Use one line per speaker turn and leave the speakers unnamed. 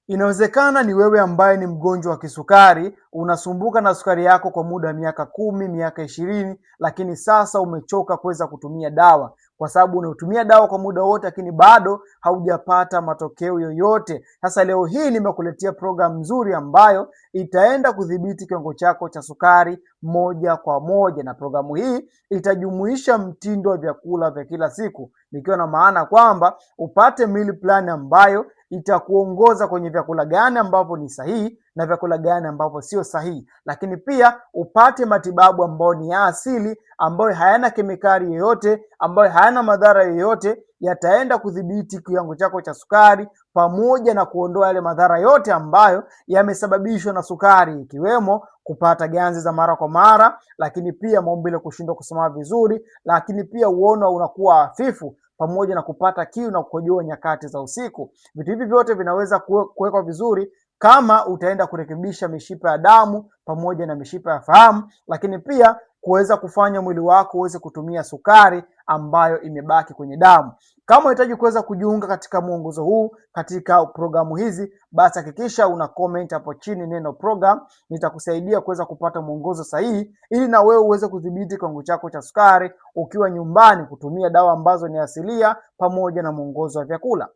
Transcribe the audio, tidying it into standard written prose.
Inawezekana ni wewe ambaye ni mgonjwa wa kisukari, unasumbuka na sukari yako kwa muda wa miaka 10, miaka 20, lakini sasa umechoka kuweza kutumia dawa, kwa sababu unatumia dawa kwa muda wote, lakini bado haujapata matokeo yoyote. Sasa leo hii nimekuletea programu nzuri ambayo itaenda kudhibiti kiwango chako cha sukari moja kwa moja, na programu hii itajumuisha mtindo wa vyakula vya kila siku, nikiwa na maana kwamba upate meal plan ambayo itakuongoza kwenye vyakula gani ambavyo ni sahihi na vyakula gani ambavyo sio sahihi, lakini pia upate matibabu ambayo ni ya asili, ambayo hayana kemikali yoyote, ambayo hayana madhara yoyote, yataenda kudhibiti kiwango chako cha sukari pamoja na kuondoa yale madhara yote ambayo yamesababishwa na sukari, ikiwemo kupata ganzi za mara kwa mara, lakini pia maumbile kushindwa kusimama vizuri, lakini pia uono unakuwa hafifu, pamoja na kupata kiu na kukojoa nyakati za usiku. Vitu hivi vyote vinaweza kuwekwa vizuri kama utaenda kurekebisha mishipa ya damu pamoja na mishipa ya fahamu, lakini pia kuweza kufanya mwili wako uweze kutumia sukari ambayo imebaki kwenye damu. Kama unahitaji kuweza kujiunga katika mwongozo huu, katika programu hizi, basi hakikisha una comment hapo chini neno program. Nitakusaidia kuweza kupata mwongozo sahihi ili na wewe uweze kudhibiti kiwango chako cha sukari ukiwa nyumbani, kutumia dawa ambazo ni asilia pamoja na mwongozo wa vyakula.